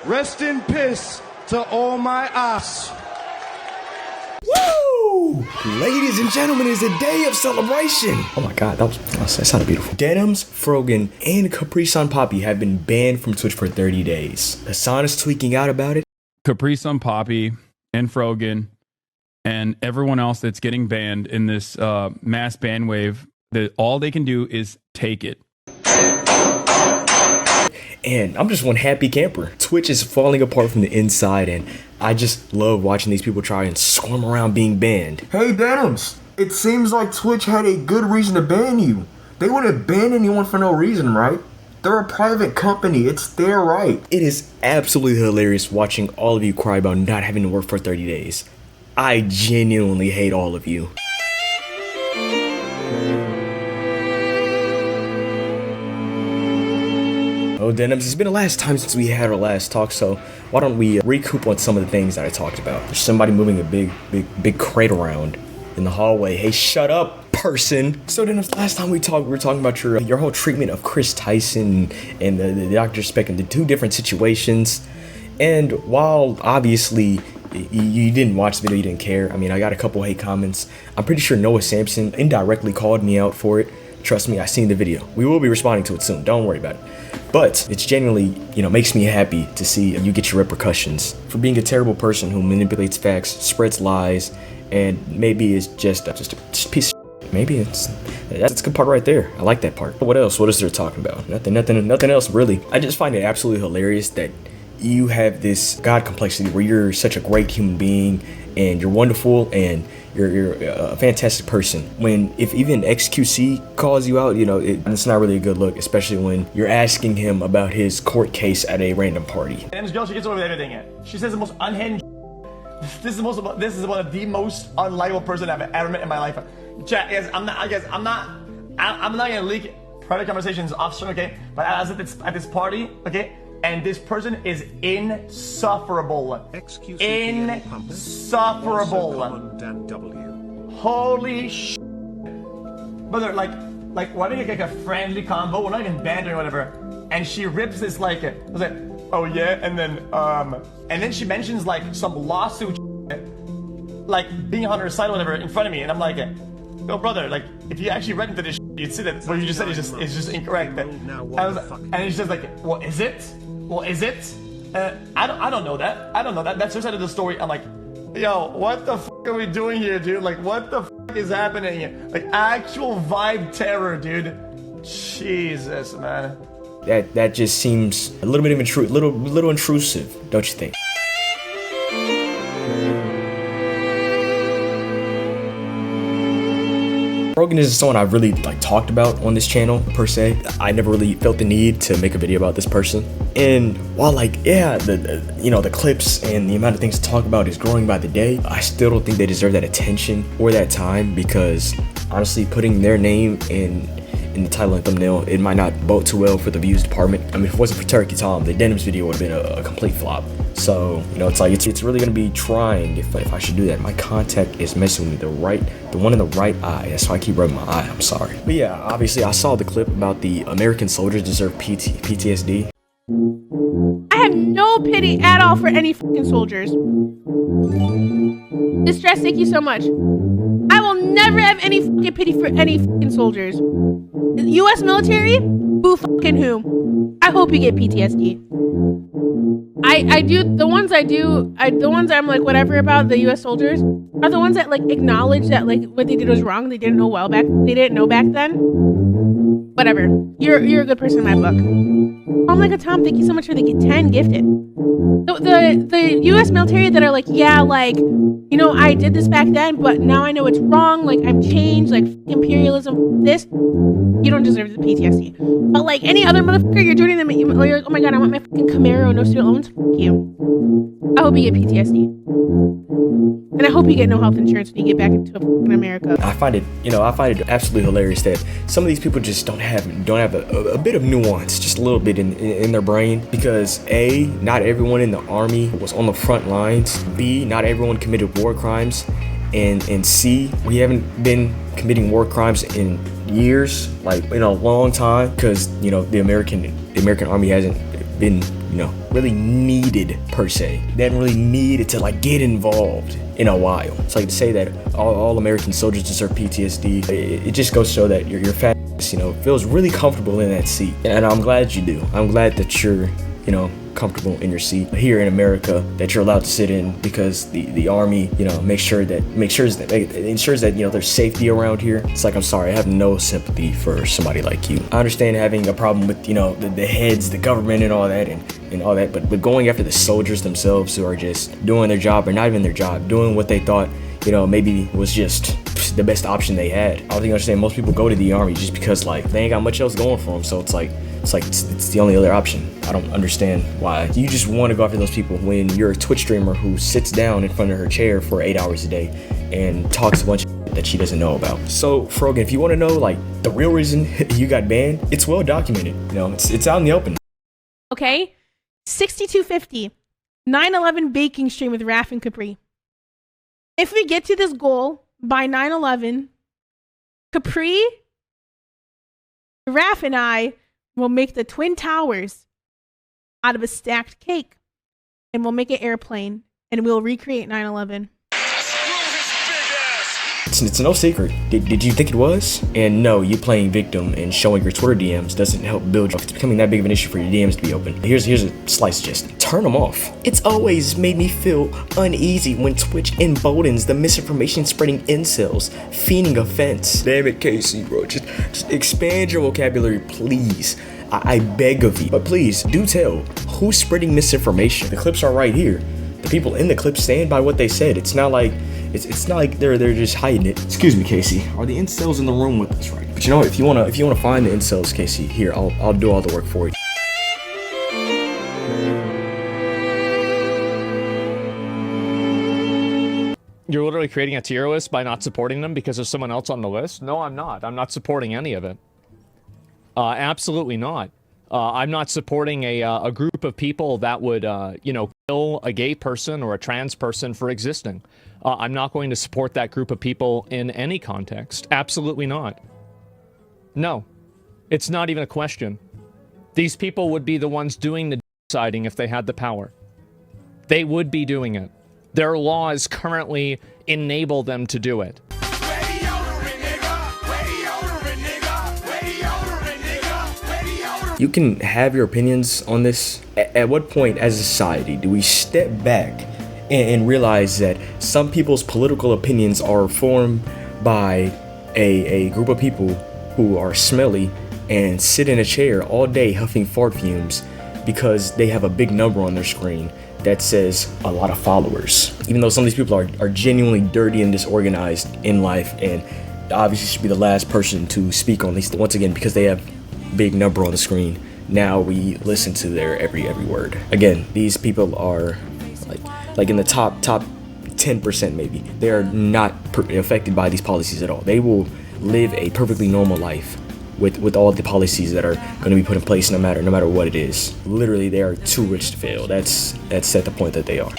Rest in peace to all my ass. Woo! Ladies and gentlemen, it's a day of celebration. Oh my god, that sounded beautiful. Denims, Fr0gan, and Capri-Sun Poppy have been banned from Twitch for 30 days. Hassan is tweaking out about it. Capri-Sun Poppy and Fr0gan and everyone else that's getting banned in this mass ban wave, that all they can do is take it. And I'm just one happy camper. Twitch is falling apart from the inside, and I just love watching these people try and swarm around being banned. Hey Denims, it seems like Twitch had a good reason to ban you. They wouldn't ban anyone for no reason, right? They're a private company, it's their right. It is absolutely hilarious watching all of you cry about not having to work for 30 days. I genuinely hate all of you. Oh, Denims, it's been the last time since we had our last talk, so why don't we recoup on some of the things that I talked about. There's somebody moving a big crate around in the hallway. Hey, shut up, person. So Denims, last time we talked, we were talking about your whole treatment of Chris Tyson and the Dr. Speck and the two different situations. And while obviously you didn't watch the video, you didn't care. I mean, I got a couple hate comments. I'm pretty sure Noah Sampson indirectly called me out for it. Trust me, I seen the video. We will be responding to it soon. Don't worry about it. But it's genuinely, makes me happy to see you get your repercussions for being a terrible person who manipulates facts, spreads lies, and maybe is just a piece of shit. Maybe that's a good part right there. I like that part. But what else? What is there talking about? Nothing else really. I just find it absolutely hilarious that you have this God complexity where you're such a great human being and you're wonderful and you're a fantastic person. When if even XQC calls you out, it's not really a good look, especially when you're asking him about his court case at a random party. And this girl, she gets away with everything. She says the most unhinged. This is one of the most unlikable person I've ever met in my life. Chat, guys, I'm not gonna leak private conversations off stream, okay? But I was at this party, okay? And this person is insufferable. Insufferable. Holy sh**. Brother, like why don't you get a friendly convo? We're not even banned or whatever. And she rips this I was like, oh yeah, and then she mentions like some lawsuit, like being on her side or whatever in front of me, and I'm like, no brother, like if you actually read into this, you'd see that what you just said is just incorrect. And it's just like, well, is it? Well, is it? I don't know that. I don't know that. That's her side of the story. I'm like, yo, what the f are we doing here, dude? Like, what the f is happening here? Like, actual vibe terror, dude. Jesus, man. That just seems a little bit of little intrusive, don't you think? Fr0gan is someone I've really talked about on this channel per se. I never really felt the need to make a video about this person. And while the clips and the amount of things to talk about is growing by the day, I still don't think they deserve that attention or that time, because honestly, putting their name in the title and thumbnail, it might not bode too well for the views department. I mean, if it wasn't for Turkey Tom, the Denims video would have been a complete flop. So, it's like, it's really gonna be trying if I should do that. My contact is messing with me, the one in the right eye. That's why I keep rubbing my eye, I'm sorry. But yeah, obviously I saw the clip about the American soldiers deserve PTSD. I have no pity at all for any fucking soldiers. Distress, thank you so much. I will never have any fucking pity for any fucking soldiers. U.S. military? Who fucking who? I hope you get PTSD. I do, the ones I'm like whatever about the U.S. soldiers are the ones that acknowledge that what they did was wrong. They didn't know back then. Whatever. You're a good person in my book. I'm like a Tom, thank you so much for the 10 gifted. The U.S. military that are I did this back then, but now I know it's wrong. I'm changed. Imperialism. This, you don't deserve the PTSD. But any other motherfucker, you're joining them. You're like, oh my god, I want my fucking Camaro, no student loans. Fuck you. I hope you get PTSD, and I hope you get no health insurance when you get back into fucking America. I find it absolutely hilarious that some of these people just don't have a bit of nuance, just a little bit in their brain, because A, not everyone in the army was on the front lines. B, not everyone committed war crimes, and C, we haven't been committing war crimes in years, in a long time, because the American army hasn't been really needed per se. They hadn't really needed to like get involved in a while. It's like to say that all American soldiers deserve PTSD. It just goes to show that your fat ass, feels really comfortable in that seat. And I'm glad you do. I'm glad that you're, comfortable in your seat here in America, that you're allowed to sit in, because the army, ensures that there's safety around here. It's like, I'm sorry, I have no sympathy for somebody like you. I understand having a problem with the heads, the government, and all that, and all that, but going after the soldiers themselves who are just doing their job, or not even their job, doing what they thought maybe was just the best option they had. I don't think you understand, most people go to the army just because like they ain't got much else going for them, so it's the only other option. I don't understand why you just want to go after those people when you're a Twitch streamer who sits down in front of her chair for 8 hours a day and talks a bunch of shit that she doesn't know about. So Fr0gan, if you want to know like the real reason you got banned, it's well documented. It's out in the open. Okay, 6250, 9/11 baking stream with Raph and Capri. If we get to this goal by 9/11, Capri, Raph, and I will make the Twin Towers out of a stacked cake, and we'll make an airplane, and we'll recreate 9/11. It's no secret. Did you think it was? And no, you playing victim and showing your Twitter DMs doesn't help build you. If it's becoming that big of an issue for your DMs to be open, here's a slight suggestion. Turn them off. It's always made me feel uneasy when Twitch emboldens the misinformation spreading incels, feigning offense. Damn it, Casey, bro. Just expand your vocabulary, please. I beg of you. But please, do tell who's spreading misinformation. The clips are right here. The people in the clip stand by what they said. It's not like they're just hiding it. Excuse me, Casey. Are the incels in the room with us, right? But you know what? If you wanna find the incels, Casey, here I'll do all the work for you. You're literally creating a tier list by not supporting them because there's someone else on the list? No, I'm not. I'm not supporting any of it. Absolutely not. I'm not supporting a group of people that would, kill a gay person or a trans person for existing. I'm not going to support that group of people in any context. Absolutely not. No. It's not even a question. These people would be the ones doing the deciding if they had the power. They would be doing it. Their laws currently enable them to do it. You can have your opinions on this. At what point as a society do we step back and realize that some people's political opinions are formed by a group of people who are smelly and sit in a chair all day huffing fart fumes because they have a big number on their screen that says a lot of followers, even though some of these people are genuinely dirty and disorganized in life and obviously should be the last person to speak on these, once again, because they have big number on the screen. Now we listen to their every word. Again, these people are like in the top 10% maybe. They are not affected by these policies at all. They will live a perfectly normal life with all the policies that are going to be put in place, no matter what it is. Literally, they are too rich to fail. That's at the point that they are.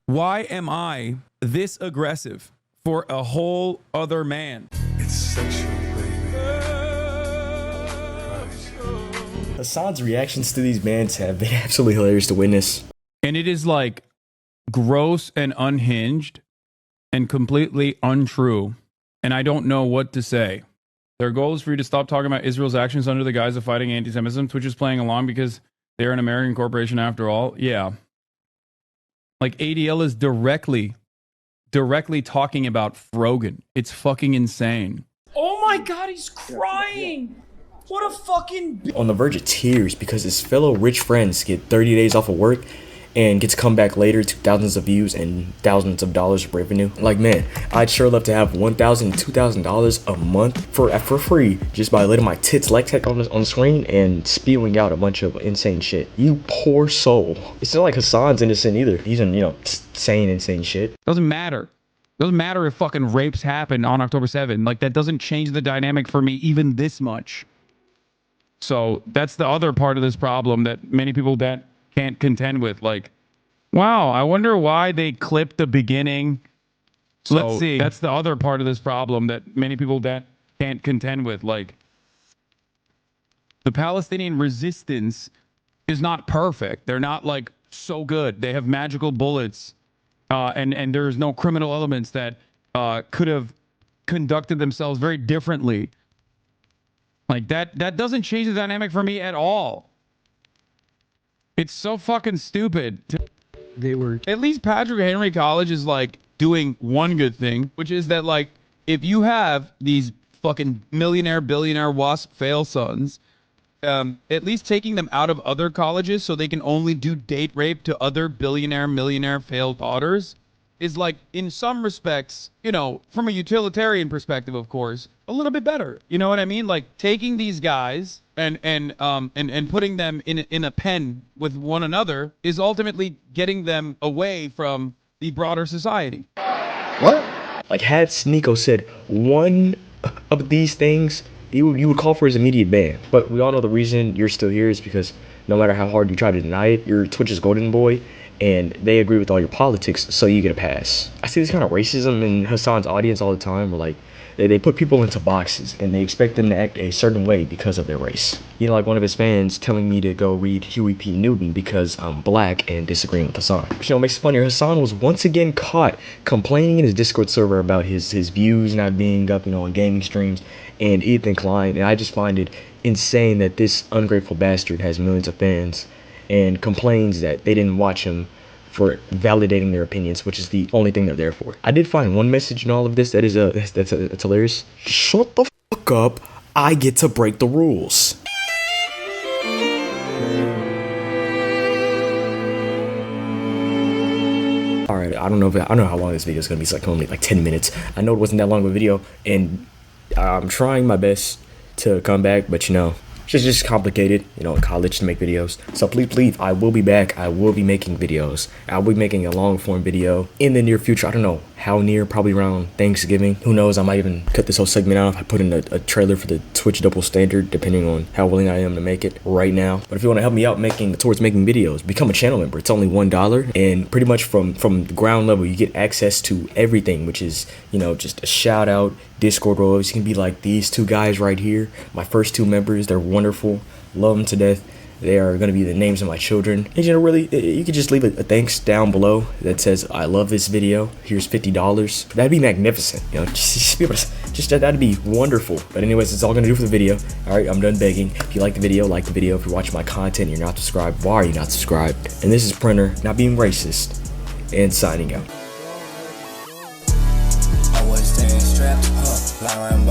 Why am I this aggressive for a whole other man? It's sexual, baby. Hassan's reactions to these bans have been absolutely hilarious to witness. And it is like gross and unhinged and completely untrue. And I don't know what to say. Their goal is for you to stop talking about Israel's actions under the guise of fighting anti-Semitism. Twitch is playing along because they're an American corporation after all. Yeah. Like ADL is directly talking about Fr0gan. It's fucking insane. Oh my god, he's crying! What a fucking... On the verge of tears because his fellow rich friends get 30 days off of work and get to come back later to thousands of views and thousands of dollars of revenue. Like, man, I'd sure love to have $1,000, $2,000 a month for free just by letting my tits like tech on the screen and spewing out a bunch of insane shit. You poor soul. It's not like Hassan's innocent either. He's saying insane shit. Doesn't matter. Doesn't matter if fucking rapes happen on October 7th. Like, that doesn't change the dynamic for me even this much. So that's the other part of this problem that many people that can't contend with. Like, wow, I wonder why they clipped the beginning. So let's see. That's the other part of this problem that many people that can't contend with. Like, the Palestinian resistance is not perfect. They're not like so good. They have magical bullets, and there's no criminal elements that could have conducted themselves very differently. Like that doesn't change the dynamic for me at all. It's so fucking stupid. They were At least Patrick Henry College is like doing one good thing, which is that like if you have these fucking millionaire, billionaire WASP fail sons, at least taking them out of other colleges so they can only do date rape to other billionaire, millionaire failed daughters is like, in some respects, you know, from a utilitarian perspective, of course, a little bit better. You know what I mean? Like taking these guys and putting them in a pen with one another is ultimately getting them away from the broader society. What? Like, had Sneeko said one of these things, you would call for his immediate ban. But we all know the reason you're still here is because no matter how hard you try to deny it, you're Twitch's golden boy, and they agree with all your politics, so you get a pass. I see this kind of racism in Hassan's audience all the time, where like they put people into boxes and they expect them to act a certain way because of their race. You know, like one of his fans telling me to go read Huey P. Newton because I'm black and disagreeing with Hassan. But, you know, it makes it funnier. Hassan was once again caught complaining in his Discord server about his views not being up, you know, on gaming streams, and Ethan Klein. And I just find it insane that this ungrateful bastard has millions of fans and complains that they didn't watch him for validating their opinions, which is the only thing they're there for. I did find one message in all of this that is that's hilarious. Shut the fuck up. I get to break the rules. Alright, I don't know how long this video is gonna be. It's like only like 10 minutes. I know it wasn't that long of a video, and I'm trying my best to come back, but you know, it's just complicated, you know, in college to make videos. So please, I will be back. I will be making videos. I'll be making a long form video in the near future. I don't know how near, probably around Thanksgiving. Who knows, I might even cut this whole segment out if I put in a trailer for the Twitch double standard, depending on how willing I am to make it right now. But if you want to help me out towards making videos, become a channel member. It's only $1, and pretty much from the ground level, you get access to everything, which is, you know, just a shout out, Discord roles. You can be like these two guys right here, my first two members. They're wonderful, love them to death. They are going to be the names of my children. And, you know, really, you could just leave a thanks down below that says, I love this video. Here's $50. That'd be magnificent. You know, just be able to, that'd be wonderful. But anyways, it's all going to do for the video. All right, I'm done begging. If you like the video, like the video. If you're watching my content and you're not subscribed, why are you not subscribed? And this is Printer, not being racist, and signing out. Always staying strapped up,